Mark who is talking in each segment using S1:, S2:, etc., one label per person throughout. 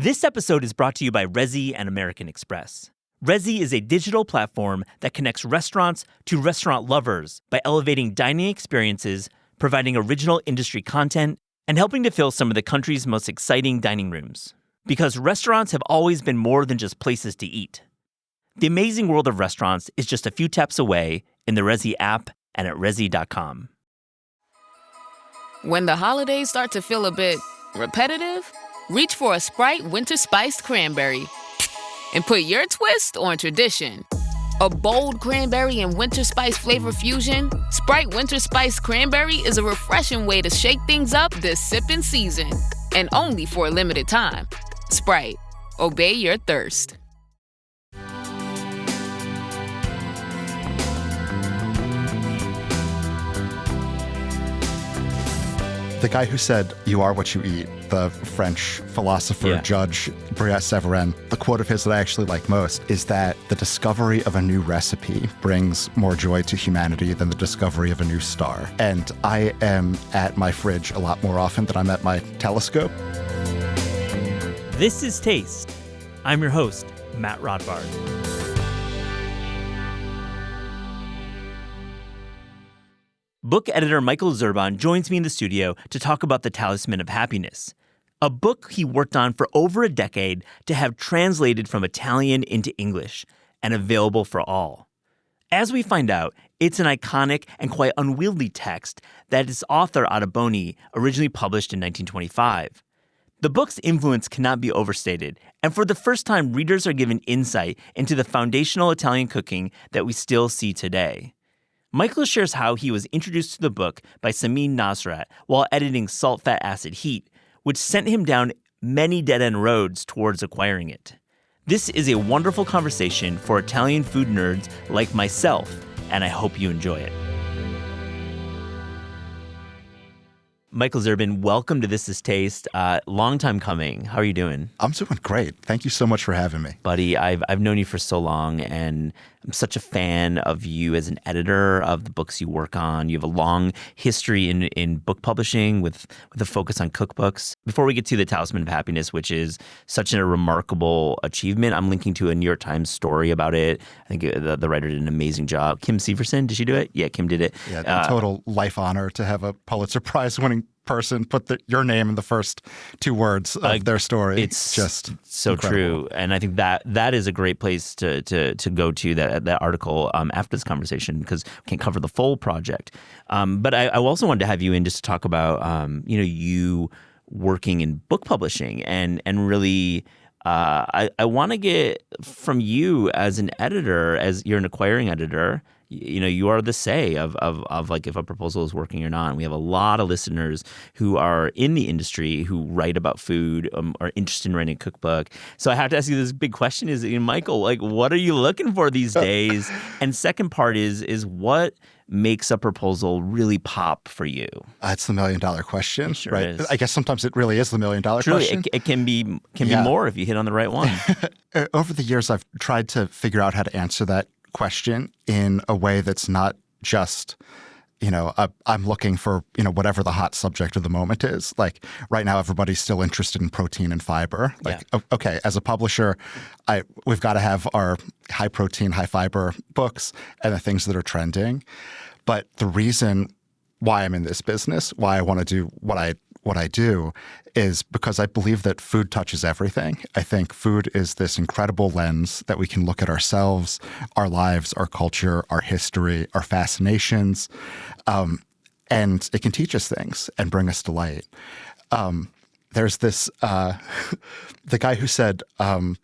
S1: This episode is brought to you by Resy and American Express. Resy is a digital platform that connects restaurants to restaurant lovers by elevating dining experiences, providing original industry content, and helping to fill some of the country's most exciting dining rooms. Because restaurants have always been more than just places to eat. The amazing world of restaurants is just a few taps away in the Resy app and at resy.com.
S2: When the holidays start to feel a bit repetitive, reach for a Sprite Winter Spiced Cranberry and put your twist on tradition. A bold cranberry and winter spice flavor fusion, Sprite Winter Spiced Cranberry is a refreshing way to shake things up this sipping season. And only for a limited time. Sprite, obey your thirst.
S3: The guy who said, "You are what you eat," the French philosopher, Judge Briat-Severin, the quote of his that I actually like most is that the discovery of a new recipe brings more joy to humanity than the discovery of a new star. And I am at my fridge a lot more often than I'm at my telescope.
S1: This is Taste. I'm your host, Matt Rodbard. Book editor Michael Zurban joins me in the studio to talk about The Talisman of Happiness, a book he worked on for over a decade to have translated from Italian into English and available for all. As we find out, it's an iconic and quite unwieldy text that its author, Ottoboni, originally published in 1925. The book's influence cannot be overstated, and for the first time, readers are given insight into the foundational Italian cooking that we still see today. Michael shares how he was introduced to the book by Samin Nosrat while editing Salt, Fat, Acid, Heat, which sent him down many dead-end roads towards acquiring it. This is a wonderful conversation for Italian food nerds like myself, and I hope you enjoy it. Michael Zurban, welcome to This Is Taste. Long time coming. How are you doing?
S3: I'm doing great. Thank you so much for having me.
S1: Buddy, I've known you for so long, and I'm such a fan of you as an editor of the books you work on. You have a long history in book publishing with a focus on cookbooks. Before we get to The Talisman of Happiness, which is such a remarkable achievement, I'm linking to a New York Times story about it. I think the writer did an amazing job. Kim Severson, did she do it? Yeah, Kim did it.
S3: Yeah, total life honor to have a Pulitzer Prize-winning person put your name in the first two words of their story.
S1: It's
S3: just
S1: so
S3: incredible.
S1: True, and I think that is a great place to go to that article after this conversation, because we can't cover the full project. But I also wanted to have you in just to talk about you working in book publishing and really. I want to get from you as an editor, as you're an acquiring editor. You are the say of like if a proposal is working or not. And we have a lot of listeners who are in the industry who write about food, are interested in writing a cookbook. So I have to ask you this big question: is Michael, like, what are you looking for these days? And second part is what makes a proposal really pop for you?
S3: That's the $1 million question,
S1: sure
S3: right?
S1: Is.
S3: I guess sometimes it really is the $1 million question.
S1: It can be more if you hit on the right one.
S3: Over the years, I've tried to figure out how to answer that question in a way that's not just, I'm looking for, whatever the hot subject of the moment is. Like right now, everybody's still interested in protein and fiber. Like, okay, as a publisher, we've got to have our high protein, high fiber books and the things that are trending. But the reason why I'm in this business, why I want to do what I do, is because I believe that food touches everything. I think food is this incredible lens that we can look at ourselves, our lives, our culture, our history, our fascinations, and it can teach us things and bring us delight. There's this, the guy who said,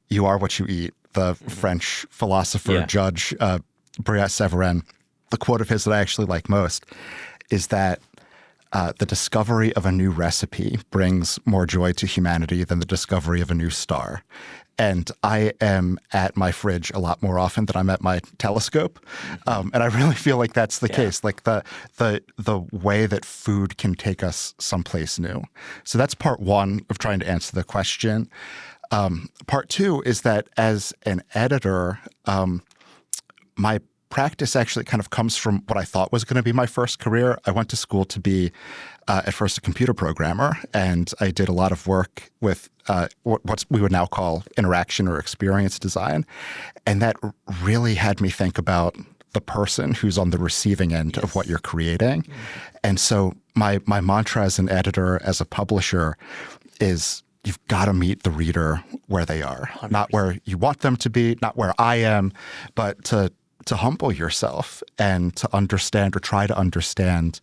S3: "You are what you eat," the French philosopher, Judge Briat-Severin, the quote of his that I actually like most is that the discovery of a new recipe brings more joy to humanity than the discovery of a new star. And I am at my fridge a lot more often than I'm at my telescope. And I really feel like that's the case, like the way that food can take us someplace new. So that's part one of trying to answer the question. Part two is that as an editor, my practice actually kind of comes from what I thought was going to be my first career. I went to school to be, at first, a computer programmer, and I did a lot of work with what we would now call interaction or experience design. And that really had me think about the person who's on the receiving end of what you're creating. And so my mantra as an editor, as a publisher, is you've got to meet the reader where they are, 100%. Not where you want them to be, not where I am, but to humble yourself and to understand or try to understand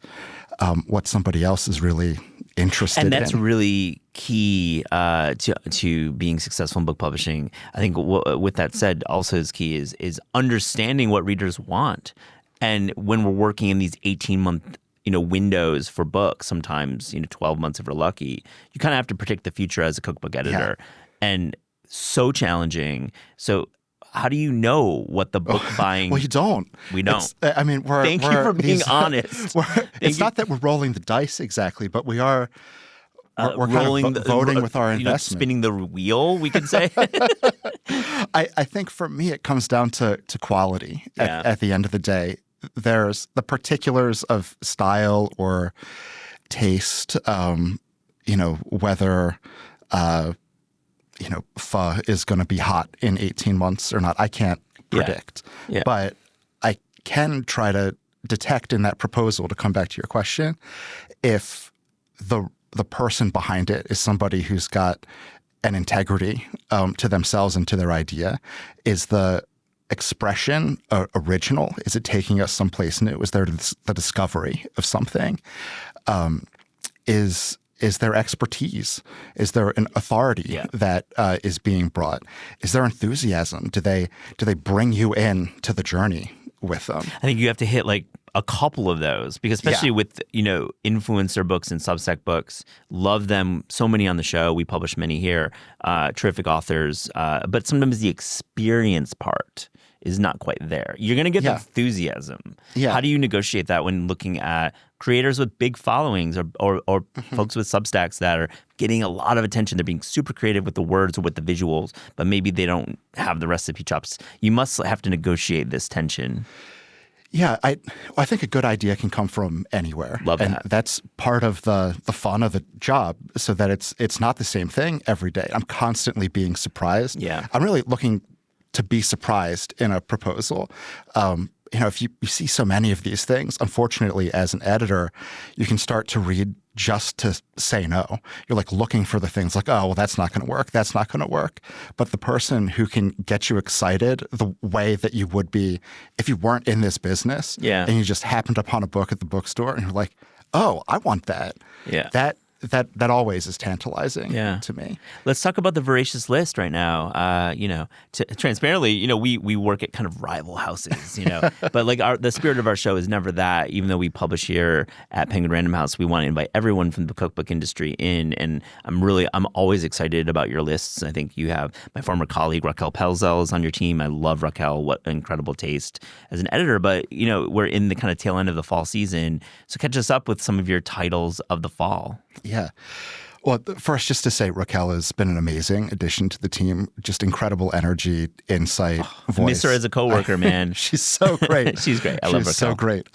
S3: what somebody else is really interested in.
S1: And that's really key to being successful in book publishing. I think with that said, also is key is understanding what readers want. And when we're working in these 18-month windows for books, sometimes 12 months if we're lucky, you kind of have to predict the future as a cookbook editor. Yeah. And so challenging. So how do you know what the book buying?
S3: Well, you don't.
S1: We don't.
S3: Thank
S1: you for being honest.
S3: It's not that we're rolling the dice exactly, but we are. We're kind of voting with our investment.
S1: Spinning the wheel, we could say.
S3: I think for me, it comes down to quality at the end of the day. There's the particulars of style or taste, whether pho is going to be hot in 18 months or not. I can't predict. Yeah. But I can try to detect in that proposal, to come back to your question, if the person behind it is somebody who's got an integrity to themselves and to their idea. Is the expression original? Is it taking us someplace new? Is there the discovery of something? Is there expertise? Is there an authority that is being brought? Is there enthusiasm? Do they bring you in to the journey with them?
S1: I think you have to hit like a couple of those, because especially with influencer books and Substack books, love them. So many on the show. We publish many here. Terrific authors, but sometimes the experience part is not quite there. You're going to get the enthusiasm. Yeah. How do you negotiate that when looking at creators with big followings or folks with Substacks that are getting a lot of attention? They're being super creative with the words or with the visuals, but maybe they don't have the recipe chops. You must have to negotiate this tension.
S3: Yeah, I think a good idea can come from anywhere.
S1: Love that.
S3: And that's part of the fun of the job, so that it's not the same thing every day. I'm constantly being surprised.
S1: Yeah.
S3: I'm really looking to be surprised in a proposal. If you see so many of these things, unfortunately, as an editor, you can start to read just to say no. You're like looking for the things like, oh, well, that's not going to work. That's not going to work. But the person who can get you excited the way that you would be if you weren't in this business and you just happened upon a book at the bookstore and you're like, oh, I want that.
S1: Yeah.
S3: That always is tantalizing to me.
S1: Let's talk about the voracious list right now. Transparently, we work at kind of rival houses, but like the spirit of our show is never that. Even though we publish here at Penguin Random House, we want to invite everyone from the cookbook industry in. And I'm always excited about your lists. I think you have my former colleague Raquel Pelzel is on your team. I love Raquel. What incredible taste as an editor. But we're in the kind of tail end of the fall season, so catch us up with some of your titles of the fall.
S3: Yeah. Well, first, just to say, Raquel has been an amazing addition to the team. Just incredible energy, insight, voice.
S1: Miss her as a coworker, man.
S3: She's so great.
S1: She's great. I love Raquel.
S3: She's so great.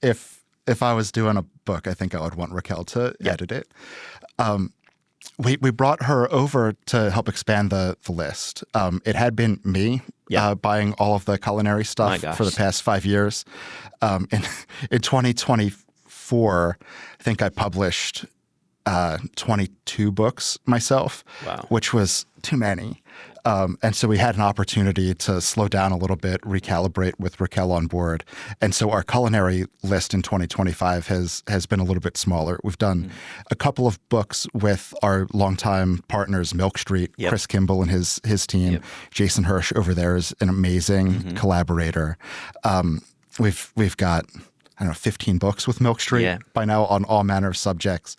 S3: If I was doing a book, I think I would want Raquel to edit it. We brought her over to help expand the list. It had been me buying all of the culinary stuff for the past 5 years. In 2024, I think I published 22 books myself, which was too many. And so we had an opportunity to slow down a little bit, recalibrate with Raquel on board. And so our culinary list in 2025 has been a little bit smaller. We've done a couple of books with our longtime partners, Milk Street, Chris Kimball and his team. Jason Hirsch over there is an amazing collaborator. We've got 15 books with Milk Street by now on all manner of subjects.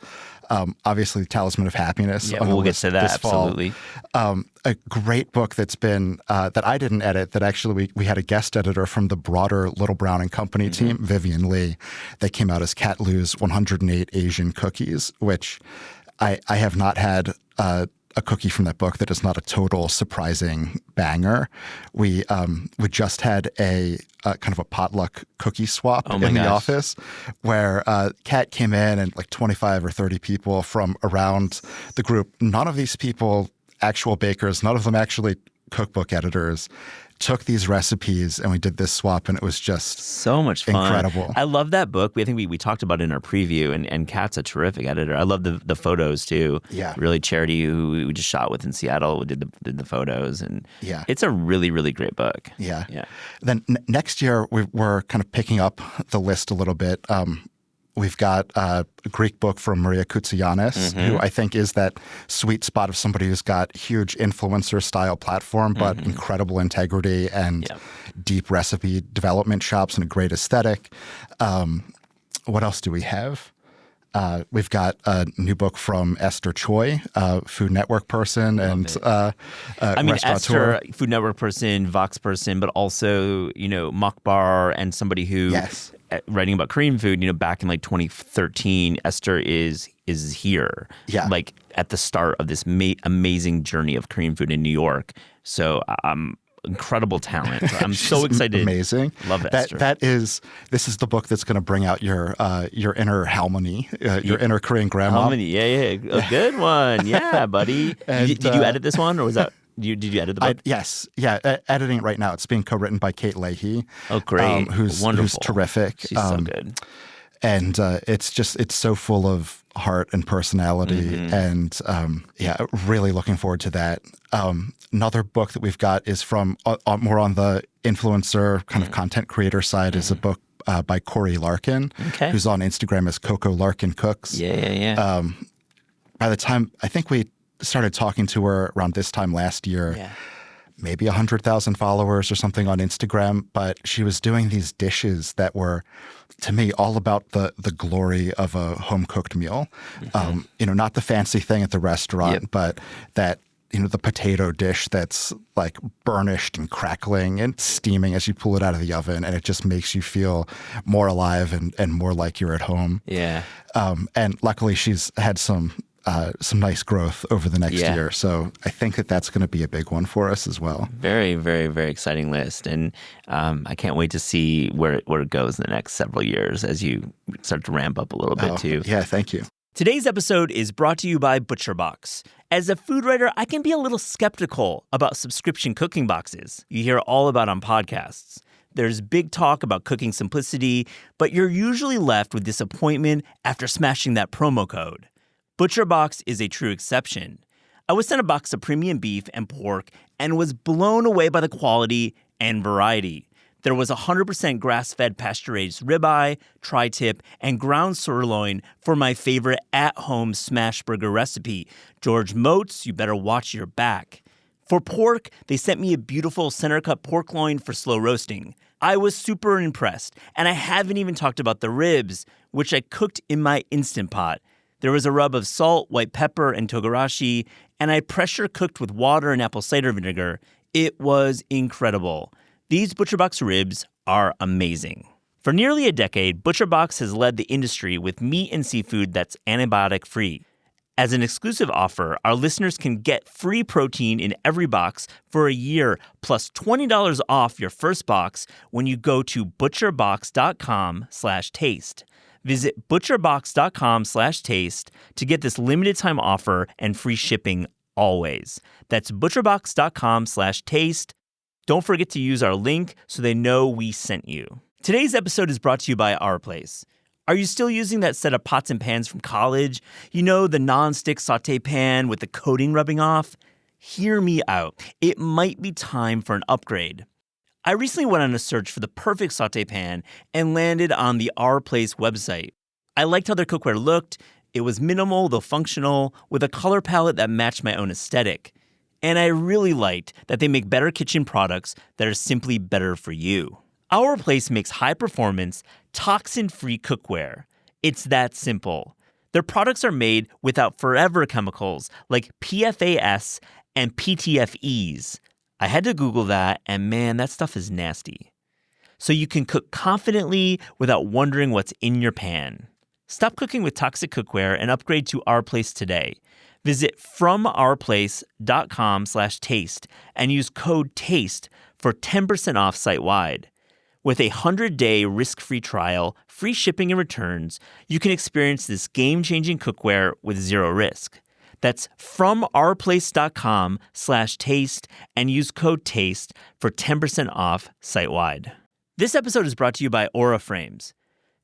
S3: Obviously, Talisman of Happiness.
S1: Yeah, we'll get to that, absolutely.
S3: A great book that's been, that I didn't edit, that actually we had a guest editor from the broader Little Brown and Company team, Vivian Lee. They came out as Cat Lou's 108 Asian Cookies, which I have not had a a cookie from that book that is not a total surprising banger. We just had a kind of a potluck cookie swap in the office where Kat came in and like 25 or 30 people from around the group. None of these people actual bakers, none of them actually cookbook editors, took these recipes and we did this swap, and it was just
S1: so much fun.
S3: Incredible.
S1: I love that book. I think we talked about it in our preview, and Kat's a terrific editor. I love the photos too.
S3: Yeah.
S1: Really, Charity, who we just shot with in Seattle, did the photos, and
S3: yeah,
S1: it's a really, really great book.
S3: Yeah.
S1: Yeah.
S3: Then next year we're kind of picking up the list a little bit. We've got a Greek book from Maria Koutsianis, who I think is that sweet spot of somebody who's got huge influencer-style platform, but incredible integrity and deep recipe development chops and a great aesthetic. What else do we have? We've got a new book from Esther Choi, Food Network person and restaurateur.
S1: Esther, Food Network person, Vox person, but also, Mukbar and somebody who writing about Korean food, back in like 2013, Esther is here, like at the start of this amazing journey of Korean food in New York. So incredible talent. I'm so excited.
S3: Amazing.
S1: Love Esther.
S3: This is the book that's going to bring out your inner Halmoni, your inner Korean grandma.
S1: Halmoni, yeah. A good one. Yeah, buddy.
S3: And,
S1: did you edit this one, or was that did you edit the book?
S3: Yes. Yeah. Editing it right now. It's being co-written by Kate Leahy.
S1: Oh, great.
S3: Who's terrific.
S1: She's so good.
S3: And it's so full of heart and personality. And really looking forward to that. Another book that we've got is from more on the influencer kind of content creator side is a book by Corey Larkin, who's on Instagram as Coco Larkin Cooks.
S1: Yeah.
S3: By the time I think we started talking to her around this time last year, maybe 100,000 followers or something on Instagram, but she was doing these dishes that were, to me, all about the glory of a home-cooked meal. Not the fancy thing at the restaurant, but that, the potato dish that's like burnished and crackling and steaming as you pull it out of the oven, and it just makes you feel more alive and more like you're at home.
S1: Yeah.
S3: And luckily she's had some nice growth over the next year. So I think that's going to be a big one for us as well.
S1: Very, very, very exciting list. And I can't wait to see where it goes in the next several years as you start to ramp up a little bit too.
S3: Yeah, thank you.
S1: Today's episode is brought to you by ButcherBox. As a food writer, I can be a little skeptical about subscription cooking boxes you hear all about on podcasts. There's big talk about cooking simplicity, but you're usually left with disappointment after smashing that promo code. ButcherBox is a true exception. I was sent a box of premium beef and pork and was blown away by the quality and variety. There was 100% grass-fed pasture-raised ribeye, tri-tip, and ground sirloin for my favorite at-home smash burger recipe. George Moats, you better watch your back. For pork, they sent me a beautiful center-cut pork loin for slow roasting. I was super impressed, and I haven't even talked about the ribs, which I cooked in my Instant Pot. There was a rub of salt, white pepper, and togarashi, and I pressure cooked with water and apple cider vinegar. It was incredible. These ButcherBox ribs are amazing. For nearly a decade, ButcherBox has led the industry with meat and seafood that's antibiotic-free. As an exclusive offer, our listeners can get free protein in every box for a year, plus $20 off your first box when you go to butcherbox.com/taste. Visit butcherbox.com/taste to get this limited time offer and free shipping always. That's butcherbox.com/taste. Don't forget to use our link so they know we sent you. Today's episode is brought to you by Our Place. Are you still using that set of pots and pans from college? The non-stick sauté pan with the coating rubbing off? Hear me out. It might be time for an upgrade. I recently went on a search for the perfect sauté pan and landed on the Our Place website. I liked how their cookware looked. It was minimal, though functional, with a color palette that matched my own aesthetic. And I really liked that they make better kitchen products that are simply better for you. Our Place makes high-performance, toxin-free cookware. It's that simple. Their products are made without forever chemicals like PFAS and PTFEs. I had to Google that, and man, that stuff is nasty. So you can cook confidently without wondering what's in your pan. Stop cooking with toxic cookware and upgrade to Our Place today. Visit FromOurPlace.com/taste and use code TASTE for 10% off site-wide. With a 100-day risk-free trial, free shipping and returns, you can experience this game-changing cookware with zero risk. That's FromOurPlace.com/taste and use code TASTE for 10% off site-wide. This episode is brought to you by Aura Frames.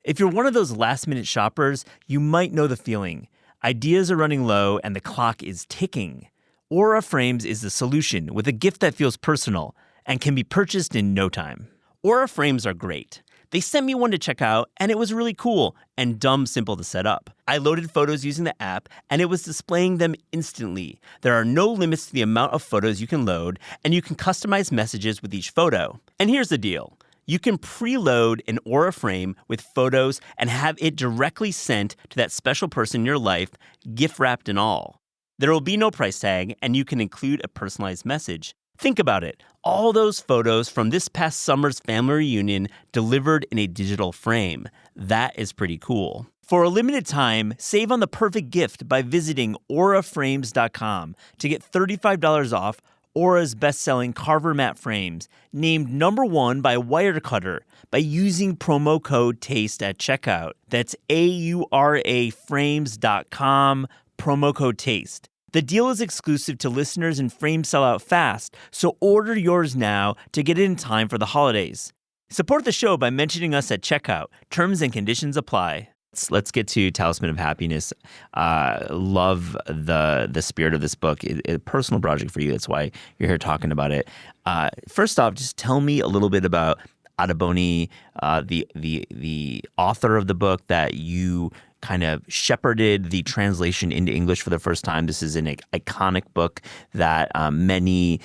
S1: If you're one of those last-minute shoppers, you might know the feeling. Ideas are running low and the clock is ticking. Aura Frames is the solution with a gift that feels personal and can be purchased in no time. Aura Frames are great. They sent me one to check out, and it was really cool and dumb simple to set up. I loaded photos using the app, and it was displaying them instantly. There are no limits to the amount of photos you can load, and you can customize messages with each photo. And here's the deal. You can preload an Aura frame with photos and have it directly sent to that special person in your life, gift wrapped and all. There will be no price tag, and you can include a personalized message. Think about it. All those photos from this past summer's family reunion delivered in a digital frame. That is pretty cool. For a limited time, save on the perfect gift by visiting auraframes.com to get $35 off Aura's best-selling Carver matte frames, named #1 by Wirecutter, by using promo code TASTE at checkout. That's auraframes.com, promo code TASTE. The deal is exclusive to listeners and frames sell out fast, so order yours now to get it in time for the holidays. Support the show by mentioning us at checkout. Terms and conditions apply. Let's get to Talisman of Happiness. Love the spirit of this book. A personal project for you. That's why you're here talking about it. First off, just tell me a little bit about Adebony, the author of the book that you kind of shepherded the translation into English for the first time. This is an iconic book that many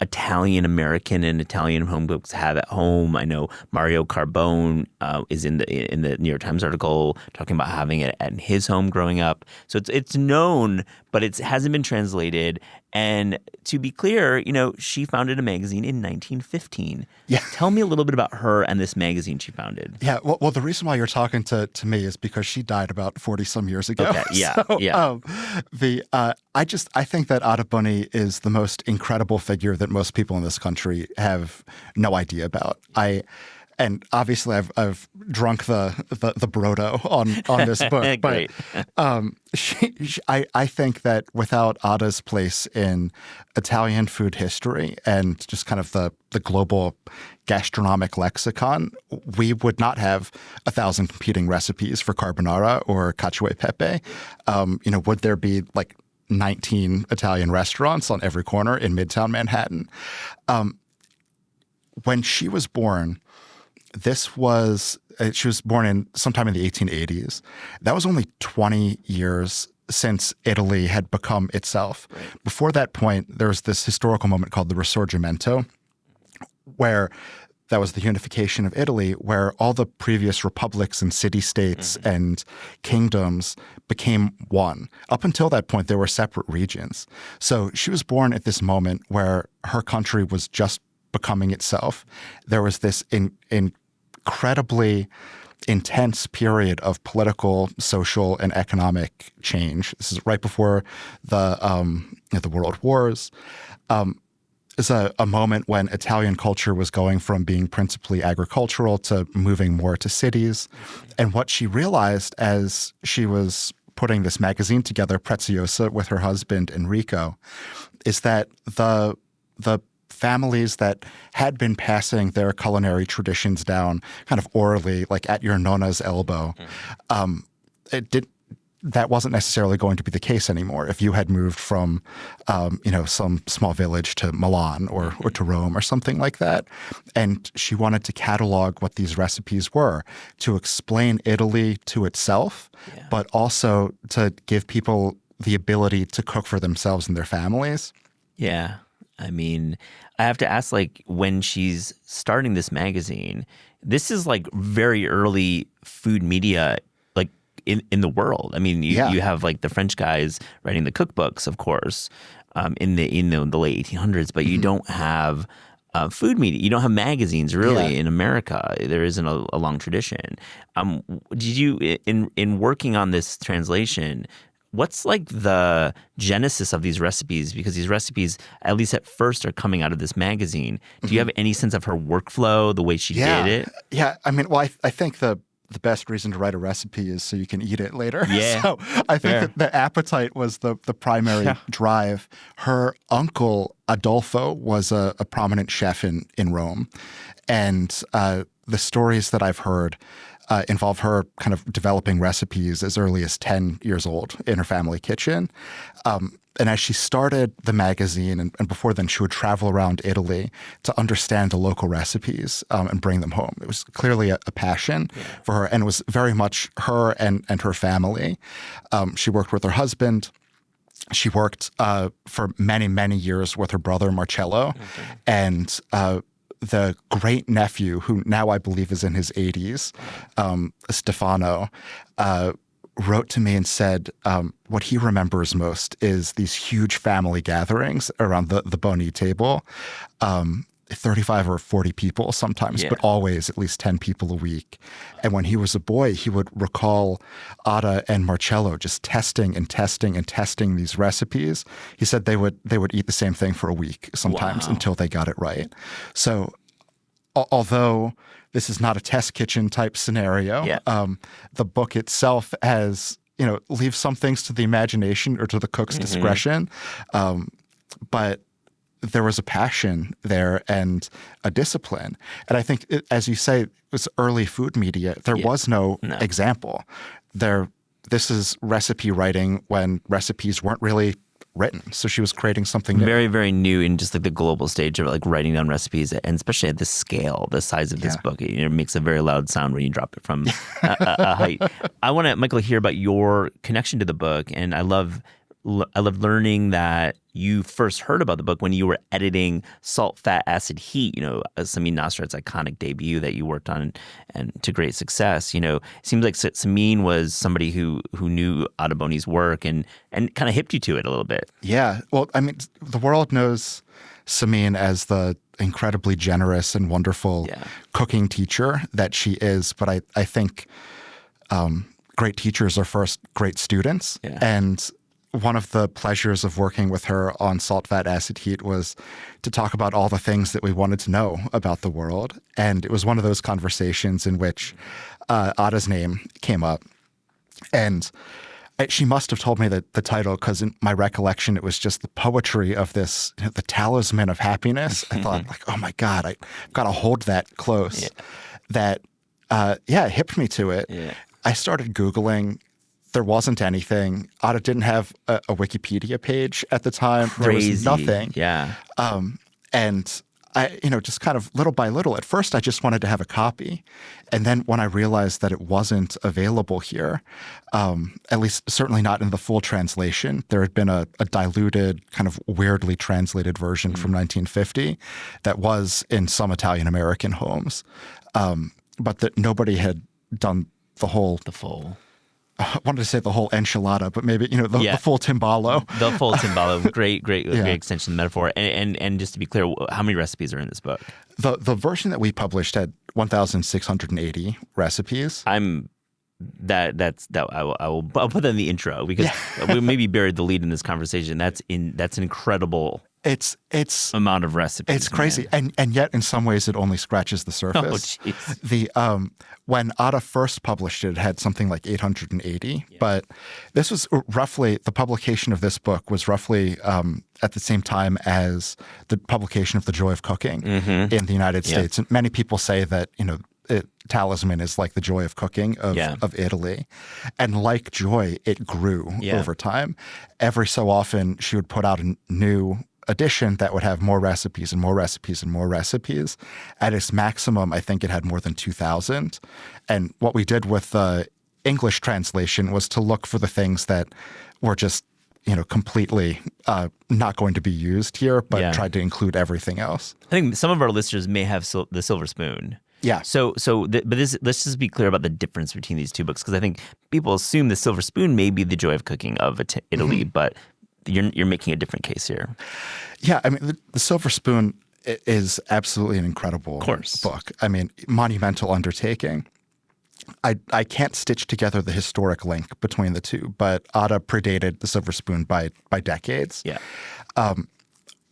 S1: Italian American and Italian home books have at home. I know Mario Carbone is in the New York Times article talking about having it at his home growing up. So it's known, but it hasn't been translated. And to be clear, she founded a magazine in 1915.
S3: Yeah. Tell
S1: me a little bit about her and this magazine she founded.
S3: Yeah. Well, the reason why you're talking to me is because she died about 40 some years ago.
S1: Okay. Yeah.
S3: So,
S1: yeah.
S3: I think that Adebony is the most incredible figure that most people in this country have no idea about. And obviously, I've drunk the brodo on this book, but I think that without Ada's place in Italian food history and just kind of the global gastronomic lexicon, we would not have 1,000 competing recipes for carbonara or cacio e pepe. Would there be like 19 Italian restaurants on every corner in Midtown Manhattan? When she was born, she was born in sometime in the 1880s. That was only 20 years since Italy had become itself. Right. Before that point, there was this historical moment called the Risorgimento, where that was the unification of Italy, where all the previous republics and city-states and kingdoms became one. Up until that point, there were separate regions. So she was born at this moment where her country was just becoming itself. There was this incredibly intense period of political, social, and economic change. This is right before the World Wars. It's a moment when Italian culture was going from being principally agricultural to moving more to cities. And what she realized as she was putting this magazine together, Preziosa, with her husband Enrico, is that the families that had been passing their culinary traditions down kind of orally, like at your nonna's elbow, that wasn't necessarily going to be the case anymore. If you had moved from, some small village to Milan or to Rome or something like that, and she wanted to catalog what these recipes were, to explain Italy to itself, but also to give people the ability to cook for themselves and their families.
S1: Yeah. I mean, I have to ask, when she's starting this magazine, this is very early food media, in the world. I mean, you have the French guys writing the cookbooks, of course, in the late 1800s, but you don't have food media. You don't have magazines really in America. There isn't a long tradition. Did you, in working on this translation, What's like the genesis of these recipes? Because these recipes, at least at first, are coming out of this magazine. Do you have any sense of her workflow, the way she did it?
S3: Yeah. I mean, well, I think the best reason to write a recipe is so you can eat it later.
S1: Yeah.
S3: So I think that the appetite was the primary drive. Her uncle, Adolfo, was a prominent chef in Rome. And the stories that I've heard involve her kind of developing recipes as early as 10 years old in her family kitchen. And as she started the magazine, and before then, she would travel around Italy to understand the local recipes and bring them home. It was clearly a passion for her, and it was very much her and her family. She worked with her husband. She worked for many, many years with her brother, Marcello, and the great nephew, who now I believe is in his 80s, Stefano, wrote to me and said what he remembers most is these huge family gatherings around the Boni table, 35 or 40 people sometimes, but always at least 10 people a week. And when he was a boy, he would recall Ada and Marcello just testing and testing and testing these recipes. He said they would eat the same thing for a week sometimes until they got it right. So although this is not a test kitchen type scenario, the book itself has, leaves some things to the imagination or to the cook's discretion. But there was a passion there and a discipline. And I think, as you say, it was early food media. There was no example. This is recipe writing when recipes weren't really written. So she was creating something new.
S1: Very, very new in just like the global stage of like writing down recipes, and especially at this scale, the size of this book. It makes a very loud sound when you drop it from a height. I want to, Michael, hear about your connection to the book, and I love learning that you first heard about the book when you were editing Salt, Fat, Acid, Heat, Samin Nosrat's iconic debut that you worked on and to great success. It seems like Samin was somebody who knew Ada Boni's work and kind of hipped you to it a little bit. Yeah.
S3: Well, I mean, the world knows Samin as the incredibly generous and wonderful cooking teacher that she is. But I think great teachers are first great students. Yeah. And one of the pleasures of working with her on Salt, Fat, Acid, Heat was to talk about all the things that we wanted to know about the world. And it was one of those conversations in which Ada's name came up. And she must have told me the title, because in my recollection, it was just the poetry of this, the talisman of happiness. I thought, like, oh my God, I've got to hold that close. That, it hipped me to it. Yeah. I started Googling. There wasn't anything. Ada didn't have a Wikipedia page at the time.
S1: Crazy.
S3: There was nothing.
S1: Yeah.
S3: And I, just kind of little by little, at first I just wanted to have a copy. And then when I realized that it wasn't available here, at least certainly not in the full translation, there had been a diluted, kind of weirdly translated version from 1950 that was in some Italian-American homes. But that nobody had done the full. I wanted to say the whole enchilada, but maybe, the full timbalo.
S1: The full timbalo. Great extension of the metaphor. And just to be clear, how many recipes are in this book?
S3: The version that we published had 1,680 recipes.
S1: I'll put that in the intro because we maybe buried the lead in this conversation. That's an incredible amount of recipes.
S3: It's crazy. And yet in some ways it only scratches the surface.
S1: Oh, jeez.
S3: When Ada first published it had something like 880, but this was roughly, the publication of this book was roughly at the same time as the publication of The Joy of Cooking in the United States. And many people say that, Talisman is like the Joy of Cooking of Italy. And like Joy, it grew over time. Every so often she would put out a new edition that would have more recipes and more recipes and more recipes. At its maximum, I think it had more than 2,000. And what we did with the English translation was to look for the things that were just, completely not going to be used here, but tried to include everything else.
S1: I think some of our listeners may have the silver spoon.
S3: Yeah.
S1: Let's just be clear about the difference between these two books, because I think people assume the silver spoon may be the Joy of Cooking of Italy, but you're making a different case here.
S3: Yeah, I mean, the Silver Spoon is absolutely an incredible book. I mean, monumental undertaking. I can't stitch together the historic link between the two, but Ada predated the Silver Spoon by decades.
S1: Yeah.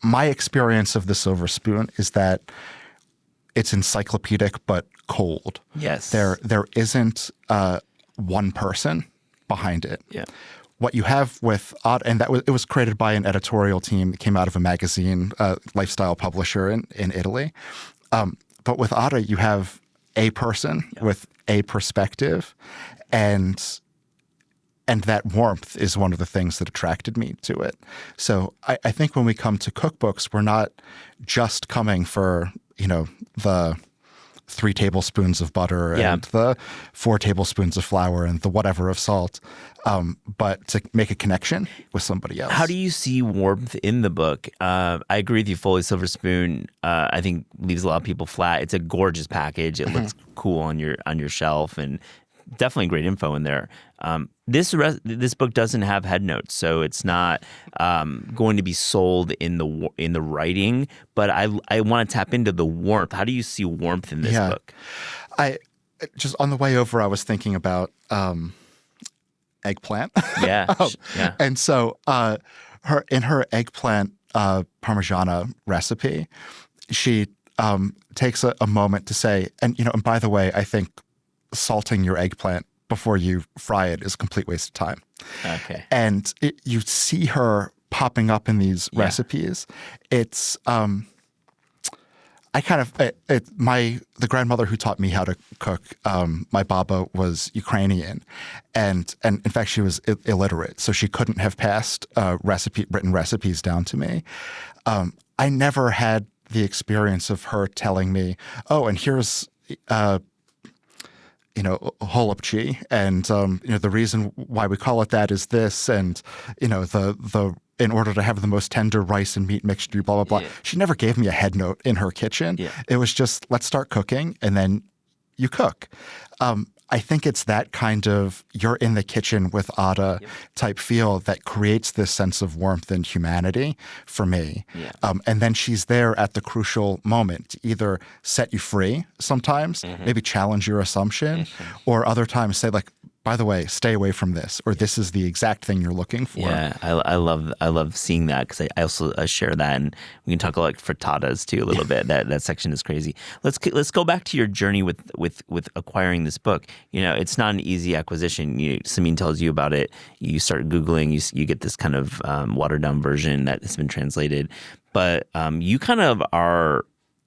S3: My experience of the Silver Spoon is that it's encyclopedic but cold.
S1: Yes.
S3: There isn't one person behind it.
S1: Yeah.
S3: What you have with Ada, and it was created by an editorial team that came out of a magazine, lifestyle publisher in Italy. But with Ada, you have a person with a perspective, and that warmth is one of the things that attracted me to it. So I think when we come to cookbooks, we're not just coming for, the 3 tablespoons of butter and the 4 tablespoons of flour and the whatever of salt, but to make a connection with somebody else.
S1: How do you see warmth in the book? I agree with you fully. Silver Spoon, I think, leaves a lot of people flat. It's a gorgeous package. It looks cool on your shelf, and definitely great info in there. This book doesn't have headnotes, so it's not going to be sold in the writing. But I want to tap into the warmth. How do you see warmth in this book?
S3: I just on the way over, I was thinking about eggplant.
S1: Yeah,
S3: and so her eggplant Parmigiana recipe, she takes a moment to say, and by the way, I think salting your eggplant before you fry it is a complete waste of time.
S1: Okay.
S3: And you see her popping up in these recipes. It's the grandmother who taught me how to cook, my baba, was Ukrainian, and in fact she was illiterate, so she couldn't have passed written recipes down to me. I never had the experience of her telling me, oh, and here's holubchi, and the reason why we call it that is this, and the in order to have the most tender rice and meat mixture, blah blah blah. Yeah. She never gave me a head note in her kitchen. Yeah. It was just, let's start cooking, and then you cook. I think it's that kind of you're in the kitchen with Ada type feel that creates this sense of warmth and humanity for me. Yeah. And then she's there at the crucial moment to either set you free sometimes, maybe challenge your assumption, or other times say, like, by the way, stay away from this, or this is the exact thing you're looking for.
S1: Yeah, I love seeing that, because I also share that, and we can talk about frittatas too a little bit. That section is crazy. Let's go back to your journey with acquiring this book. It's not an easy acquisition. Samin tells you about it. You start Googling. You get this kind of watered down version that has been translated, but you kind of are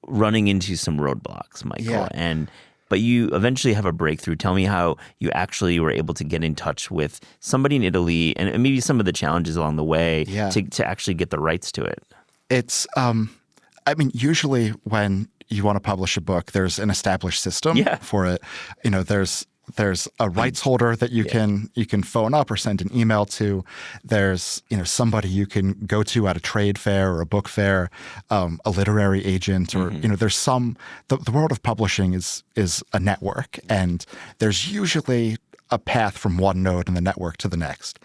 S1: running into some roadblocks, Michael, but you eventually have a breakthrough. Tell me how you actually were able to get in touch with somebody in Italy, and maybe some of the challenges along the way to actually get the rights to it.
S3: It's, usually when you want to publish a book, there's an established system for it. There's a rights holder that you can phone up or send an email to. There's somebody you can go to at a trade fair or a book fair, a literary agent, or there's the world of publishing is a network, and there's usually a path from one node in the network to the next.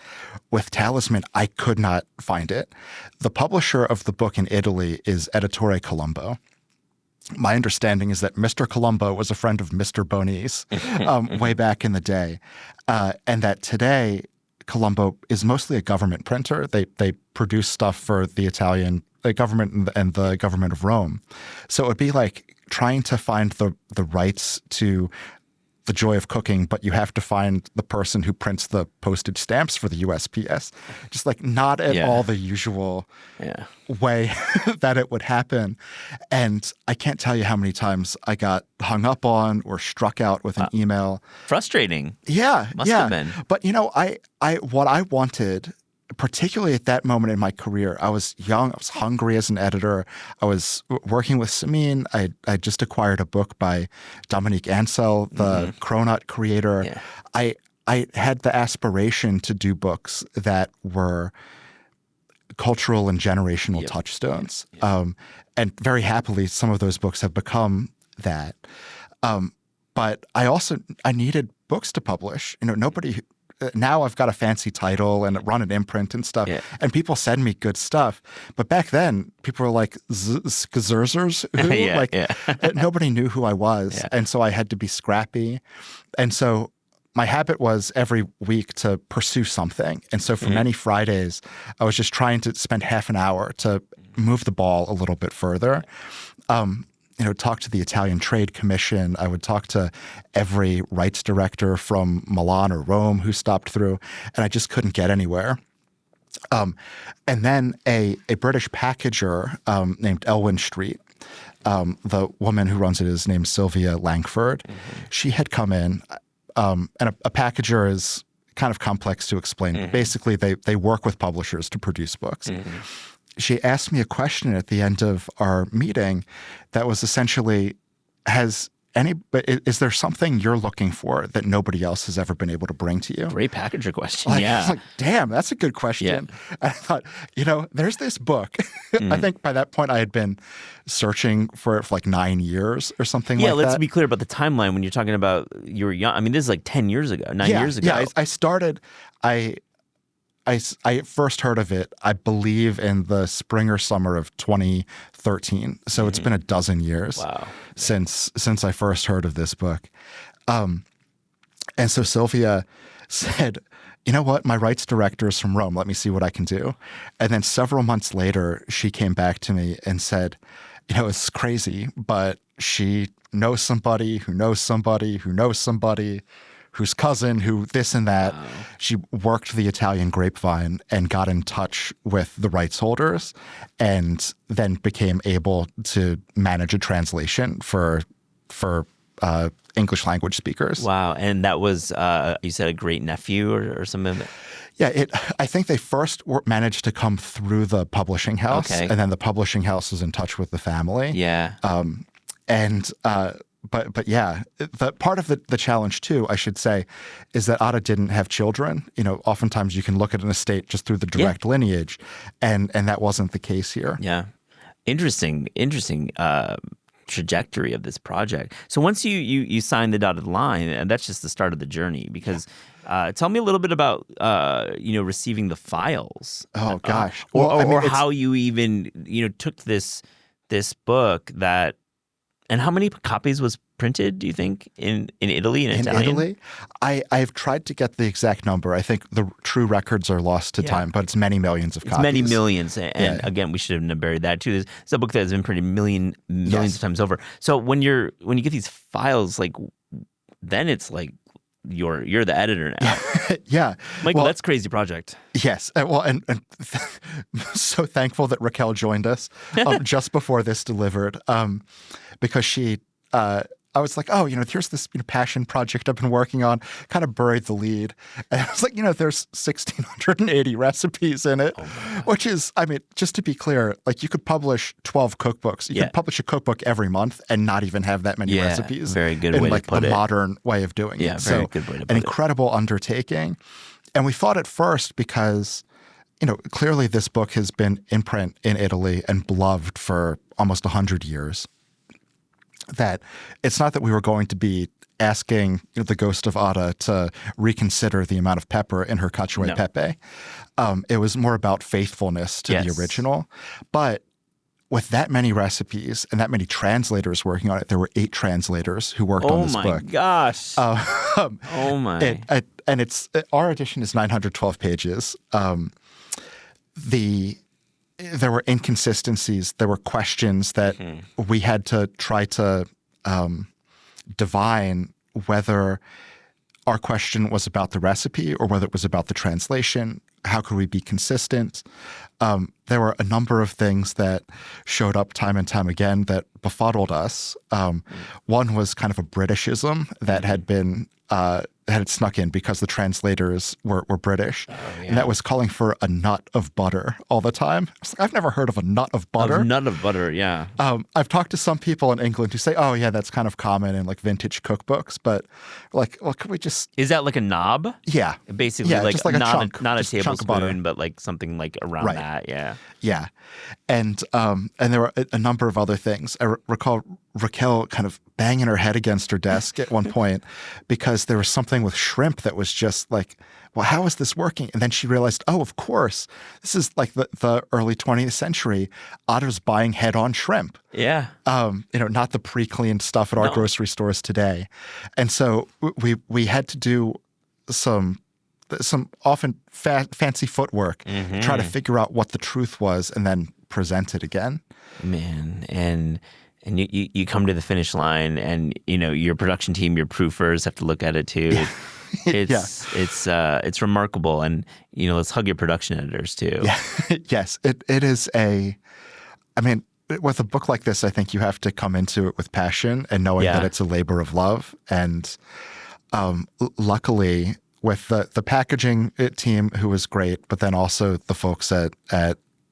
S3: With Talisman, I could not find it. The publisher of the book in Italy is Editore Colombo. My understanding is that Mr. Colombo was a friend of Mr. Boni's way back in the day, and that today Colombo is mostly a government printer. They produce stuff for the Italian government and the government of Rome. So it would be like trying to find the rights to The Joy of Cooking, but you have to find the person who prints the postage stamps for the USPS. Just like not at all the usual way that it would happen. And I can't tell you how many times I got hung up on or struck out with an email.
S1: Frustrating.
S3: Yeah.
S1: Must have been.
S3: But what I wanted, particularly at that moment in my career, I was young, I was hungry as an editor. I was working with Samin. I just acquired a book by Dominique Ansel, the Cronut creator. Yeah. I had the aspiration to do books that were cultural and generational touchstones. And very happily, some of those books have become that. But I needed books to publish. Nobody now I've got a fancy title and run an imprint and stuff,
S1: Yeah.
S3: and people send me good stuff. But back then, people were like, "Skazurzers?" Who?
S1: Yeah,
S3: like,
S1: yeah.
S3: nobody knew who I was,
S1: Yeah.
S3: and so I had to be scrappy. And so my habit was every week to pursue something. And so for many Fridays, I was just trying to spend half an hour to move the ball a little bit further. Talk to the Italian Trade Commission. I would talk to every rights director from Milan or Rome who stopped through, and I just couldn't get anywhere. And then a British packager named Elwyn Street, the woman who runs it is named Sylvia Langford. She had come in, and a packager is kind of complex to explain. Basically, they work with publishers to produce books. She asked me a question at the end of our meeting that was essentially, is there something you're looking for that nobody else has ever been able to bring to you?
S1: Great packager question.
S3: I
S1: Yeah.
S3: was like, damn, that's a good question.
S1: Yeah.
S3: And I thought, there's this book. I think by that point I had been searching for it for like 9 years or something like that.
S1: Yeah, let's be clear about the timeline when you're talking about you were young. I mean, this is like 10 years ago, 9 years ago.
S3: Yeah, I started, I first heard of it, I believe, in the spring or summer of 2013. So it's been a dozen years since I first heard of this book. And so Sylvia said, you know what, my rights director is from Rome. Let me see what I can do. And then several months later, she came back to me and said, it's crazy, but she knows somebody who knows somebody who knows somebody whose cousin, who this and that.
S1: Wow.
S3: She worked the Italian grapevine and got in touch with the rights holders and then became able to manage a translation for English language speakers.
S1: Wow. And that was, you said, a great nephew or something?
S3: Yeah, I think they first managed to come through the publishing house,
S1: Okay.
S3: and then the publishing house was in touch with the family.
S1: Yeah.
S3: But yeah, the part of the challenge too, I should say, is that Ada didn't have children. Oftentimes you can look at an estate just through the direct lineage, and that wasn't the case here.
S1: Yeah. Interesting trajectory of this project. So once you sign the dotted line, and that's just the start of the journey, because tell me a little bit about receiving the files.
S3: Oh gosh.
S1: Or how you even took this book that. And how many copies was printed, do you think, in Italy, in Italian?
S3: Italy? I've tried to get the exact number. I think the true records are lost to time, but it's many millions of copies.
S1: It's many millions. And again, we should have buried that too. It's a book that has been printed millions of times over. So when you get these files, like, then it's like you're the editor now.
S3: Yeah.
S1: Michael, that's a crazy project.
S3: Yes. And so thankful that Raquel joined us just before this delivered, because she, I was like, here's this passion project I've been working on, kind of buried the lead. And I was like, there's 1,680 recipes in it, which is, just to be clear, like you could publish 12 cookbooks. You could publish a cookbook every month and not even have that many recipes.
S1: Very good
S3: in
S1: way
S3: like
S1: to put
S3: the
S1: it.
S3: modern way of doing it.
S1: Yeah, very good way to put
S3: an
S1: it.
S3: incredible undertaking. And we thought at first because, clearly this book has been in print in Italy and beloved for almost 100 years. That it's not that we were going to be asking the ghost of Ada to reconsider the amount of pepper in her cacio e pepe. It was more about faithfulness to the original. But with that many recipes and that many translators working on it, there were 8 translators who worked on this book.
S1: Oh my gosh. Oh my.
S3: And our edition is 912 pages. There were inconsistencies. There were questions that we had to try to divine whether our question was about the recipe or whether it was about the translation. How could we be consistent? There were a number of things that showed up time and time again that befuddled us. One was kind of a Britishism that had been had snuck in because the translators were British. And that was calling for a nut of butter all the time. I was like, I've never heard of a nut of butter.
S1: A nut of butter, yeah.
S3: I've talked to some people in England who say, oh, yeah, that's kind of common in like vintage cookbooks. But like, well, could we just...
S1: Is that like a knob?
S3: Yeah.
S1: Basically,
S3: Yeah,
S1: like,
S3: just like a
S1: not
S3: chunk,
S1: not a
S3: just a chunk of butter.
S1: tablespoon, but like something like around
S3: Right.
S1: that. Yeah.
S3: Yeah. And there were a number of other things. I recall Raquel kind of banging her head against her desk at one point because there was something with shrimp that was just like, well, how is this working? And then she realized, oh, of course, this is like the early 20th century. Otto's buying head-on shrimp.
S1: Yeah.
S3: Not the pre-cleaned stuff at our grocery stores today. And so we had to do some often fancy footwork, try to figure out what the truth was, and then present it again.
S1: Man, and you come to the finish line, and your production team, your proofers have to look at it too.
S3: Yeah.
S1: It's remarkable, and let's hug your production editors too.
S3: Yeah. Yes, it is with a book like this, I think you have to come into it with passion and knowing that it's a labor of love. And luckily, with the packaging team, who was great, but then also the folks at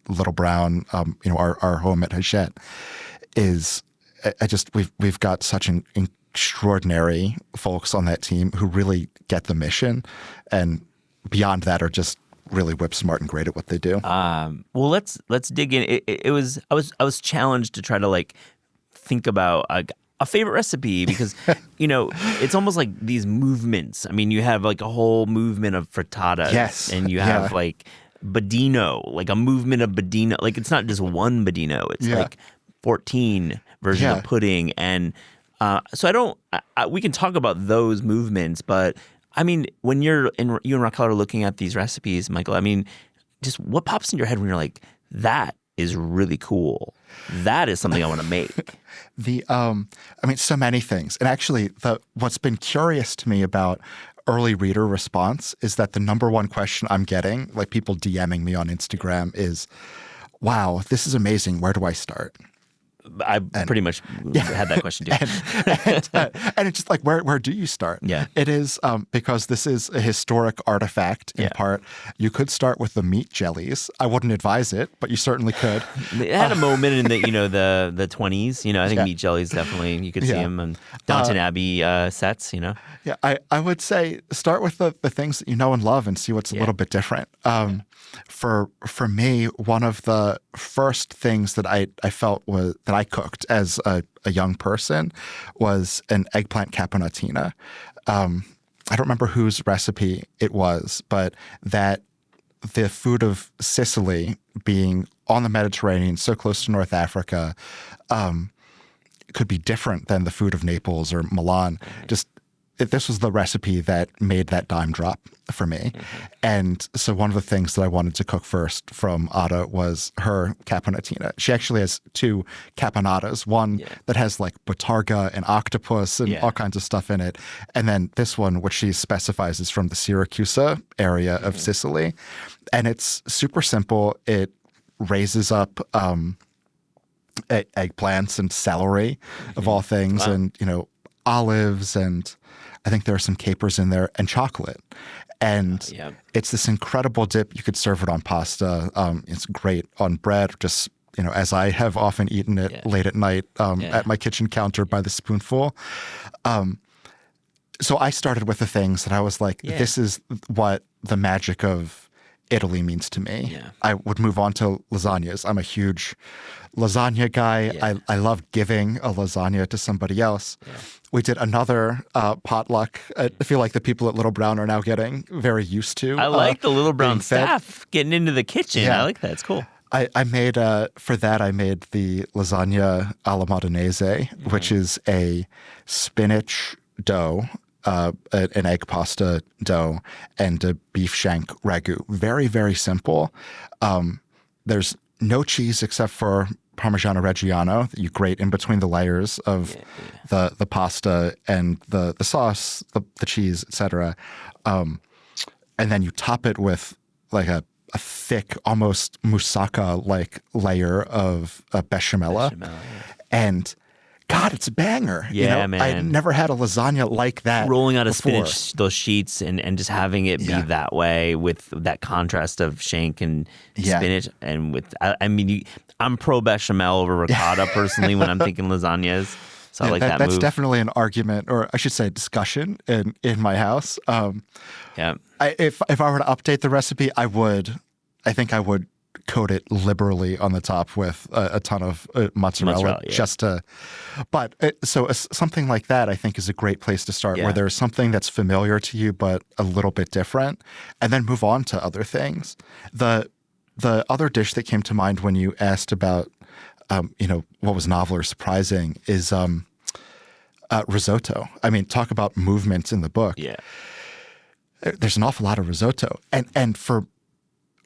S3: Little Brown, our home at Hachette, we've got such an extraordinary folks on that team who really get the mission, and beyond that are just really whip smart and great at what they do.
S1: Well, let's dig in. I was challenged to try to think about a favorite recipe because it's almost like these movements. I mean, you have a whole movement of frittatas,
S3: yes,
S1: and you have budino, a movement of budino. It's not just one budino; it's 14 versions of pudding, and so we can talk about those movements, but I mean, when you and Raquel are looking at these recipes, Michael, I mean, just what pops in your head when you're like, that is really cool. That is something I want to make.
S3: So many things. And actually, what's been curious to me about early reader response is that the number one question I'm getting, people DMing me on Instagram, is, wow, this is amazing. Where do I start?
S1: I pretty much had that question too.
S3: and it's just where do you start?
S1: Yeah.
S3: It is because this is a historic artifact in part. You could start with the meat jellies. I wouldn't advise it, but you certainly could.
S1: It had a moment in the the 20s. I think meat jellies definitely, you could see them on Downton Abbey sets. Yeah,
S3: I would say start with the things that you know and love and see what's a little bit different. For me, one of the first things that I felt was that I cooked as a young person was an eggplant caponatina. I don't remember whose recipe it was, but that the food of Sicily, being on the Mediterranean, so close to North Africa, could be different than the food of Naples or Milan. This was the recipe that made that dime drop for me. And so one of the things that I wanted to cook first from Ada was her caponatina. She actually has two caponatas, one that has botarga and octopus and all kinds of stuff in it. And then this one, which she specifies, is from the Syracuse area of Sicily. And it's super simple. It raises up eggplants and celery, of all things, and, olives, and I think there are some capers in there, and chocolate. And it's this incredible dip. You could serve it on pasta. It's great on bread, just, as I have often eaten it late at night at my kitchen counter by the spoonful. So I started with the things that I was like, this is what the magic of Italy means to me.
S1: Yeah.
S3: I would move on to lasagnas. I'm a huge lasagna guy.
S1: Yeah.
S3: I love giving a lasagna to somebody else. Yeah. We did another potluck. I feel like the people at Little Brown are now getting very used to.
S1: I like the Little Brown staff getting into the kitchen.
S3: Yeah.
S1: I like that. It's cool.
S3: I made, for that, I made the lasagna alla modenese, which is a spinach dough, an egg pasta dough, and a beef shank ragu. Very, very simple. There's no cheese except for Parmigiano Reggiano that you grate in between the layers of the pasta and the sauce, the cheese, etc. And then you top it with a thick, almost moussaka-like layer of bechamel. And God, it's a banger.
S1: Yeah, man.
S3: I never had a lasagna like that.
S1: Rolling out of
S3: before.
S1: spinach, those sheets, and just having it be that way with that contrast of shank and spinach. And with, I'm pro bechamel over ricotta personally when I'm thinking lasagnas. So I like that move.
S3: That's definitely an argument, or I should say discussion in my house. If I were to update the recipe, I think I would coat it liberally on the top with a ton of mozzarella
S1: yeah.
S3: just to. But something like that, I think, is a great place to start,
S1: Yeah.
S3: where there's something that's familiar to you but a little bit different, and then move on to other things. The other dish that came to mind when you asked about, what was novel or surprising is risotto. I mean, talk about movement in the book.
S1: Yeah.
S3: There's an awful lot of risotto. And for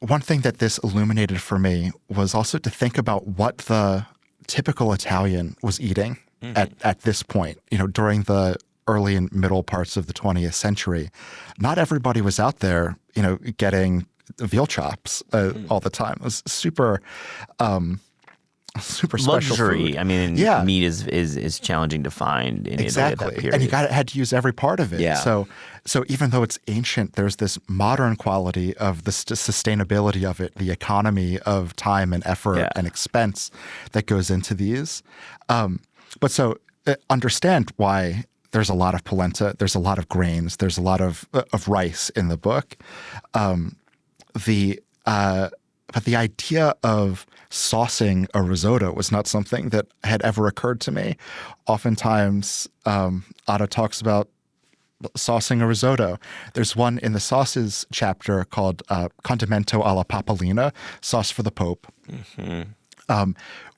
S3: one thing that this illuminated for me was also to think about what the typical Italian was eating at this point, during the early and middle parts of the 20th century. Not everybody was out there, getting veal chops all the time. It was super special
S1: Luxury.
S3: food.
S1: I mean, meat is challenging to find in Italy at that period.
S3: And you had to use every part of it.
S1: Yeah.
S3: So even though it's ancient, there's this modern quality of the sustainability of it, the economy of time and effort and expense that goes into these. Understand why there's a lot of polenta, there's a lot of grains, there's a lot of rice in the book. But the idea of saucing a risotto was not something that had ever occurred to me. Oftentimes, Otto talks about saucing a risotto. There's one in the sauces chapter called Condimento alla Papalina, sauce for the Pope,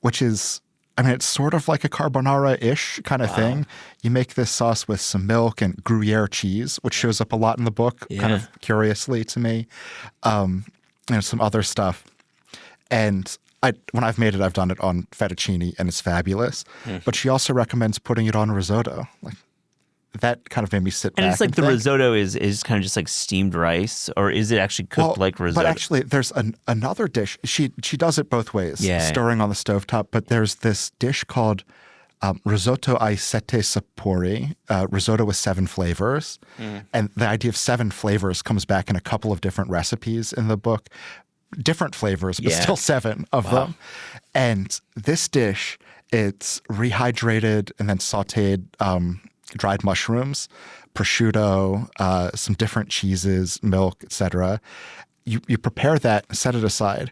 S3: which is, it's sort of like a carbonara-ish kind of thing. You make this sauce with some milk and Gruyere cheese, which shows up a lot in the book, kind of curiously to me. Some other stuff. And when I've made it, I've done it on fettuccine, and it's fabulous. But she also recommends putting it on risotto. Like, that kind of made me sit back.
S1: And it's like the
S3: think.
S1: risotto is kind of just like steamed rice, or is it actually cooked like risotto?
S3: But actually, there's another dish. She does it both ways, stirring on the stovetop. But there's this dish called risotto ai sette sapori, risotto with 7 flavors. And the idea of 7 flavors comes back in a couple of different recipes in the book. Different flavors, but still 7 of them. And this dish, it's rehydrated and then sauteed dried mushrooms, prosciutto, some different cheeses, milk, etc. You prepare that, set it aside.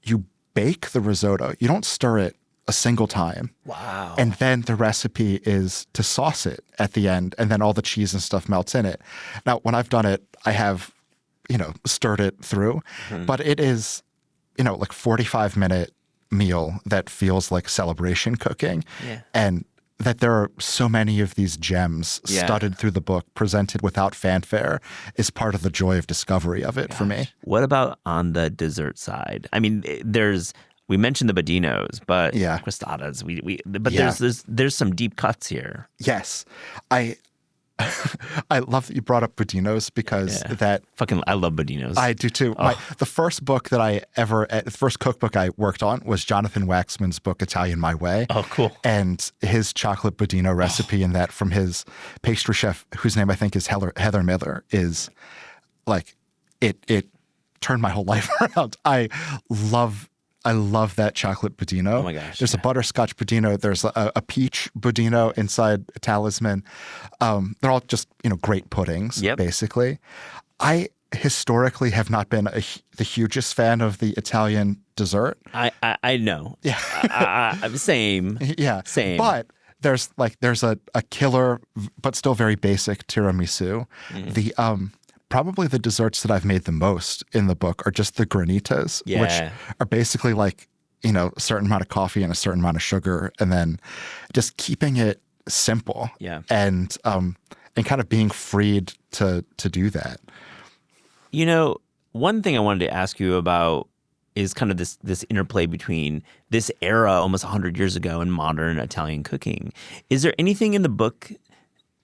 S3: You bake the risotto. You don't stir it a single time.
S1: Wow.
S3: And then the recipe is to sauce it at the end, and then all the cheese and stuff melts in it. Now, when I've done it, I have, stirred it through, but it is, like 45-minute meal that feels like celebration cooking. And that there are so many of these gems studded through the book, presented without fanfare, is part of the joy of discovery of it for me.
S1: What about on the dessert side? I mean, we mentioned the bodinos, but crostadas. There's some deep cuts here.
S3: Yes, I love that you brought up Bodinos because
S1: I love Bodinos.
S3: I do too. The first book that the first cookbook I worked on was Jonathan Waxman's book, Italian My Way.
S1: Oh, cool.
S3: And his chocolate Bodino recipe in that from his pastry chef, whose name I think is Heather Miller, is like, it turned my whole life around. I love that chocolate budino.
S1: Oh my gosh.
S3: There's a butterscotch budino. There's a peach budino inside a talisman. They're all just, great puddings, basically. I historically have not been the hugest fan of the Italian dessert.
S1: I know.
S3: Yeah.
S1: I'm same.
S3: Yeah.
S1: Same.
S3: But there's a killer, but still very basic tiramisu. The probably the desserts that I've made the most in the book are just the granitas, which are basically like, a certain amount of coffee and a certain amount of sugar, and then just keeping it simple.
S1: Yeah.
S3: And kind of being freed to do that.
S1: One thing I wanted to ask you about is kind of this interplay between this era almost 100 years ago and modern Italian cooking. Is there anything in the book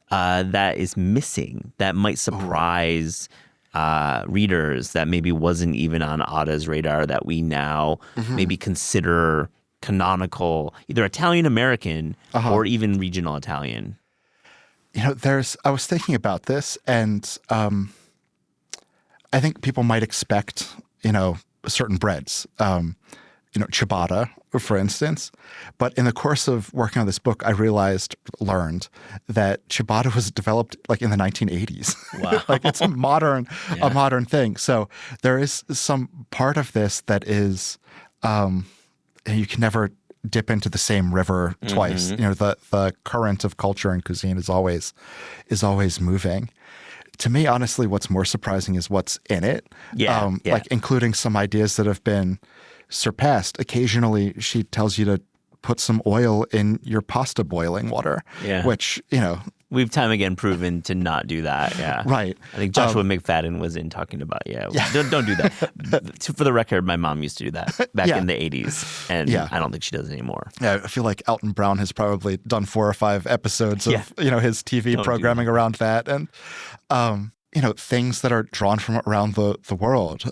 S1: that is missing that might surprise readers that maybe wasn't even on Ada's radar that we now maybe consider canonical, either Italian-American or even regional Italian?
S3: I was thinking about this, and I think people might expect, certain breads, ciabatta, for instance. But in the course of working on this book, I learned that ciabatta was developed like in the 1980s.
S1: Wow.
S3: Like it's a modern thing. So there is some part of this that is, you can never dip into the same river twice. You know, the current of culture and cuisine is always moving. To me, honestly, what's more surprising is what's in it. Like including some ideas that have been surpassed. Occasionally, she tells you to put some oil in your pasta boiling water, which, you know.
S1: We've time again proven to not do that. Yeah.
S3: Right.
S1: I think Joshua McFadden was in talking about, don't do that. For the record, my mom used to do that back in the 80s, and I don't think she does it anymore.
S3: Yeah, I feel like Elton Brown has probably done 4 or 5 episodes of, you know, his TV programming around that. And, you know, things that are drawn from around the world,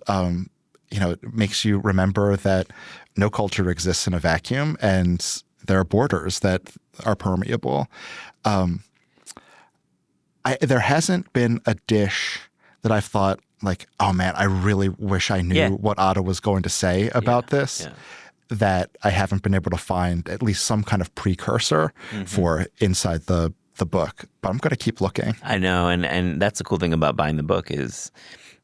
S3: you know, it makes you remember that no culture exists in a vacuum and there are borders that are permeable. There hasn't been a dish that I've thought like, oh man, I really wish I knew what Ada was going to say about this, that I haven't been able to find at least some kind of precursor for inside the book. But I'm going to keep looking.
S1: I know. And that's the cool thing about buying the book is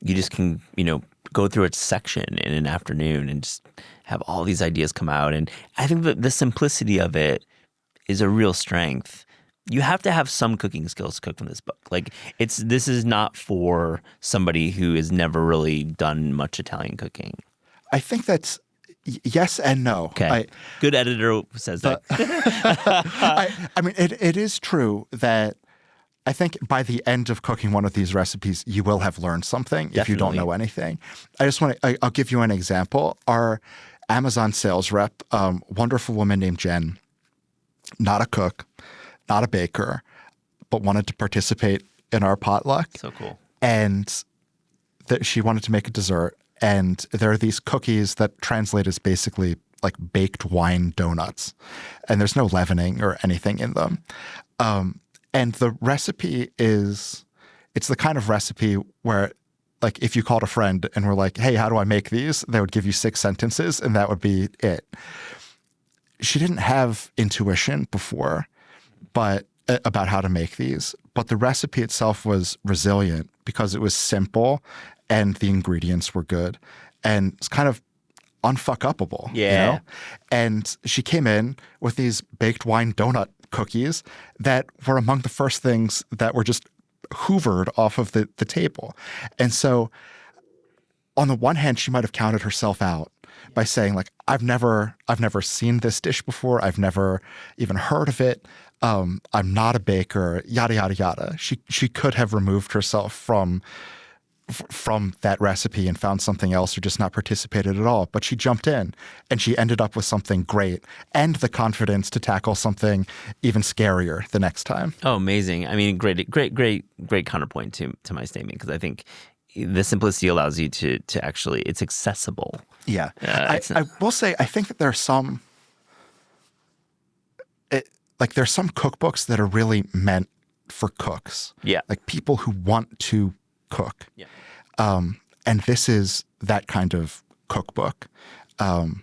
S1: you just can, you know, go through its section in an afternoon and just have all these ideas come out. And I think that the simplicity of it is a real strength. You have to have some cooking skills to cook from this book. Like this is not for somebody who has never really done much Italian cooking.
S3: I think that's yes and no.
S1: Okay. Good editor says that.
S3: I mean, it is true that I think by the end of cooking one of these recipes, you will have learned something if you don't know anything. I'll give you an example. Our Amazon sales rep, wonderful woman named Jen, not a cook, not a baker, but wanted to participate in our potluck.
S1: So cool.
S3: And she wanted to make a dessert. And there are these cookies that translate as basically like baked wine donuts. And there's no leavening or anything in them. And the recipe it's the kind of recipe where like if you called a friend and were like, hey, how do I make these? They would give you 6 sentences and that would be it. She didn't have intuition before, but about how to make these. But the recipe itself was resilient because it was simple and the ingredients were good. And it's kind of unfuck-upable.
S1: Yeah.
S3: You know? And she came in with these baked wine donut cookies that were among the first things that were just hoovered off of the table. And so on the one hand, she might have counted herself out by saying like, I've never seen this dish before. I've never even heard of it. I'm not a baker, yada, yada, yada. She could have removed herself from that recipe and found something else or just not participated at all. But she jumped in and she ended up with something great and the confidence to tackle something even scarier the next time.
S1: Oh, amazing. I mean, great counterpoint to my statement, because I think the simplicity allows you to actually, it's accessible.
S3: Yeah. I will say, I think that there's some cookbooks that are really meant for cooks.
S1: Yeah.
S3: Like people who want to cook.
S1: Yeah.
S3: And this is that kind of cookbook.
S1: It's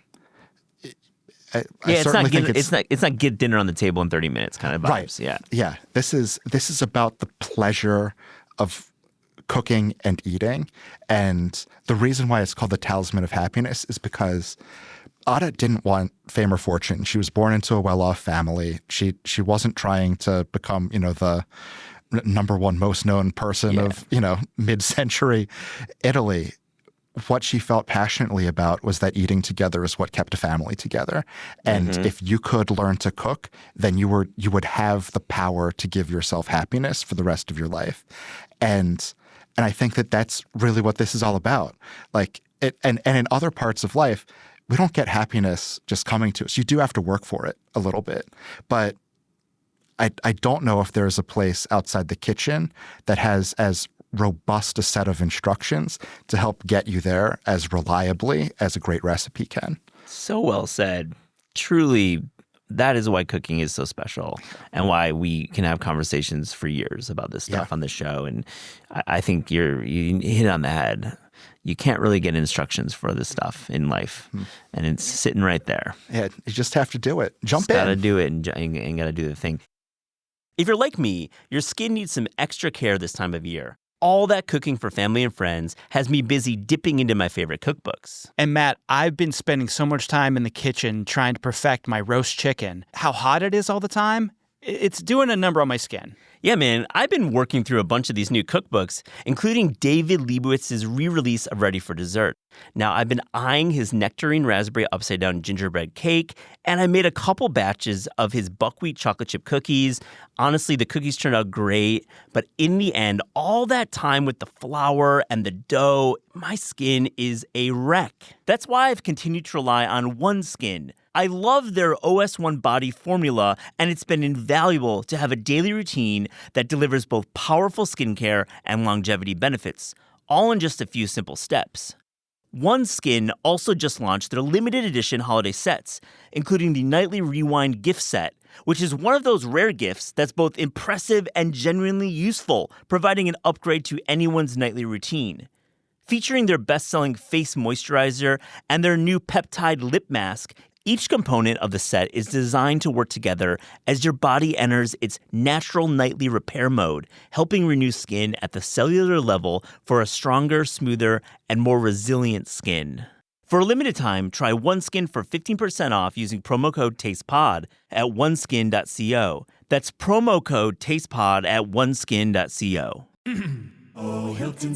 S1: not get dinner on the table in 30 minutes kind of vibes.
S3: Right.
S1: Yeah.
S3: Yeah. This is about the pleasure of cooking and eating. And the reason why it's called the Talisman of Happiness is because Ada didn't want fame or fortune. She was born into a well-off family. She wasn't trying to become, the number one most known person of, mid-century Italy. What she felt passionately about was that eating together is what kept a family together. And if you could learn to cook, then you would have the power to give yourself happiness for the rest of your life. And I think that that's really what this is all about. Like and in other parts of life, we don't get happiness just coming to us. You do have to work for it a little bit. But I don't know if there's a place outside the kitchen that has as robust a set of instructions to help get you there as reliably as a great recipe can.
S1: So well said. Truly, that is why cooking is so special and why we can have conversations for years about this stuff on the show. And I think you hit on the head. you can't really get instructions for this stuff in life. And it's sitting right there.
S3: Yeah, you just have to do it. Jump
S1: Gotta
S3: in.
S1: do it and gotta do the thing. If you're like me, your skin needs some extra care this time of year. All that cooking for family and friends has me busy dipping into my favorite cookbooks.
S4: And Matt, I've been spending so much time in the kitchen trying to perfect my roast chicken. How hot it is all the time, it's doing a number on my skin.
S1: Yeah, man, I've been working through a bunch of these new cookbooks, including David Leibowitz's re-release of Ready for Dessert. Now, I've been eyeing his nectarine raspberry upside-down gingerbread cake, and I made a couple batches of his buckwheat chocolate chip cookies. Honestly, the cookies turned out great, but in the end, all that time with the flour and the dough, my skin is a wreck. That's why I've continued to rely on OneSkin. I love their OS1 body formula, and it's been invaluable to have a daily routine that delivers both powerful skincare and longevity benefits, all in just a few simple steps. OneSkin also just launched their limited edition holiday sets, including the Nightly Rewind gift set, which is one of those rare gifts that's both impressive and genuinely useful, providing an upgrade to anyone's nightly routine. Featuring their best-selling face moisturizer and their new peptide lip mask, each component of the set is designed to work together as your body enters its natural nightly repair mode, helping renew skin at the cellular level for a stronger, smoother, and more resilient skin. For a limited time, try OneSkin for 15% off using promo code TASTEPOD at oneskin.co. That's promo code TASTEPOD at oneskin.co.
S5: Oh, Hilton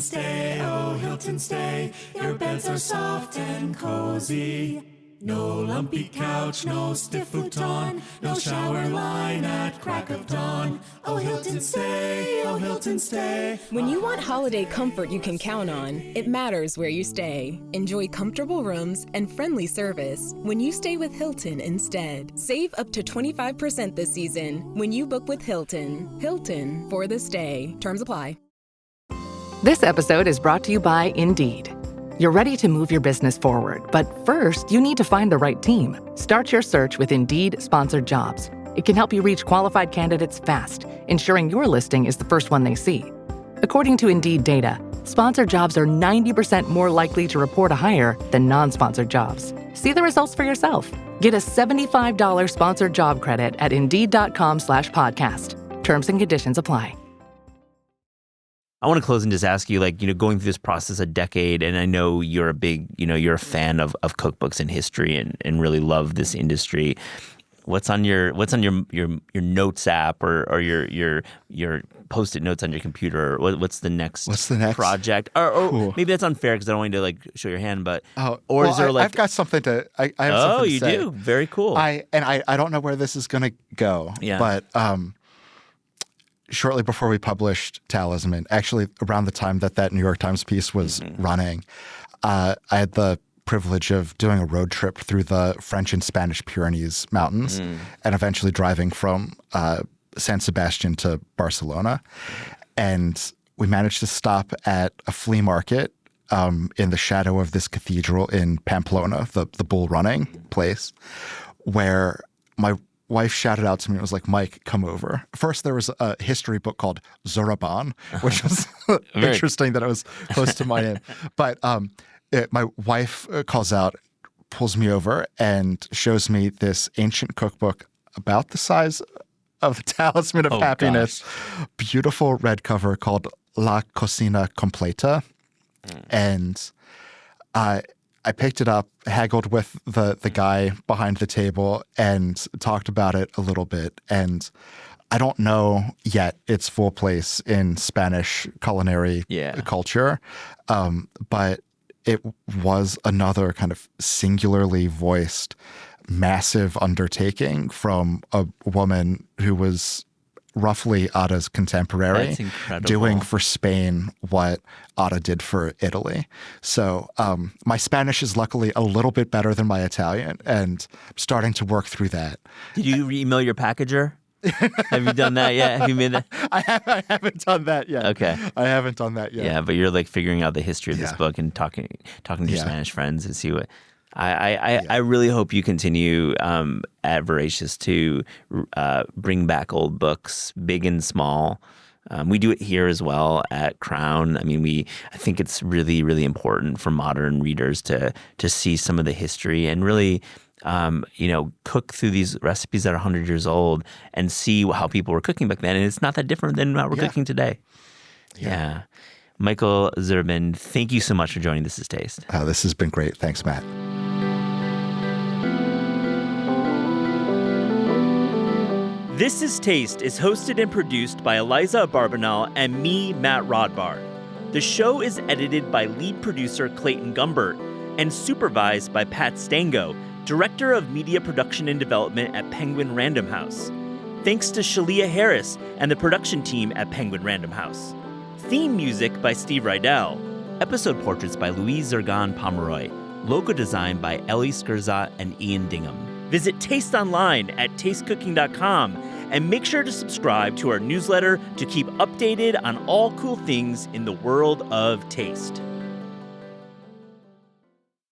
S5: stay, your beds are soft and cozy. No lumpy couch, no stiff futon, no shower line at crack of dawn. Oh, Hilton stay, oh, Hilton stay.
S6: When you want holiday comfort you can count on, it matters where you stay. Enjoy comfortable rooms and friendly service when you stay with Hilton instead. Save up to 25% this season when you book with Hilton. Hilton for the stay. Terms apply.
S7: This episode is brought to you by Indeed. You're ready to move your business forward, but first, you need to find the right team. Start your search with Indeed Sponsored Jobs. It can help you reach qualified candidates fast, ensuring your listing is the first one they see. According to Indeed data, sponsored jobs are 90% more likely to report a hire than non-sponsored jobs. See the results for yourself. Get a $75 sponsored job credit at Indeed.com/podcast. Terms and conditions apply.
S1: I want to close and just ask you, going through this process a decade, and I know you're a big, you're a fan of cookbooks and history and really love this industry. What's on your notes app or your Post-it notes on your computer? What's the next project? Or maybe that's unfair because I don't want you to show your hand, but is there
S3: I've got something to. I have something to say.
S1: You do. Very cool.
S3: I don't know where this is going to go.
S1: Yeah.
S3: But shortly before we published Talisman, actually around the time that New York Times piece was running, I had the privilege of doing a road trip through the French and Spanish Pyrenees mountains and eventually driving from San Sebastian to Barcelona. And we managed to stop at a flea market in the shadow of this cathedral in Pamplona, the bull running place, where my wife shouted out to me and was like, "Mike, come over." First, there was a history book called Zoraban, which was interesting that it was close to my end. But my wife calls out, pulls me over, and shows me this ancient cookbook about the size of the Talisman of Happiness. Gosh. Beautiful red cover called La Cocina Completa. And I picked it up, haggled with the guy behind the table, and talked about it a little bit. And I don't know yet its full place in Spanish culinary culture, but it was another kind of singularly voiced, massive undertaking from a woman who was roughly Ada's contemporary, doing for Spain what Ada did for Italy. So my Spanish is luckily a little bit better than my Italian, and I'm starting to work through that.
S1: Did you email your packager? Have you done that yet? Have you made that?
S3: I haven't done that yet.
S1: Okay.
S3: I haven't done that yet.
S1: Yeah, but you're figuring out the history of this book and talking to your Spanish friends and see what. I really hope you continue at Voracious to bring back old books, big and small, We do it here as well at Crown. I mean, I think it's really, really important for modern readers to see some of the history and really, cook through these recipes that are 100 years old and see how people were cooking back then. And it's not that different than how we're cooking today. Yeah. Michael Zurbin, thank you so much for joining This Is Taste.
S3: This has been great. Thanks, Matt.
S1: This Is Taste is hosted and produced by Eliza Barbanel and me, Matt Rodbar. The show is edited by lead producer Clayton Gumbert and supervised by Pat Stango, Director of Media Production and Development at Penguin Random House. Thanks to Shalia Harris and the production team at Penguin Random House. Theme music by Steve Rydell. Episode portraits by Louise Zergan Pomeroy. Logo design by Ellie Skirzat and Ian Dingham. Visit Taste online at tastecooking.com and make sure to subscribe to our newsletter to keep updated on all cool things in the world of taste.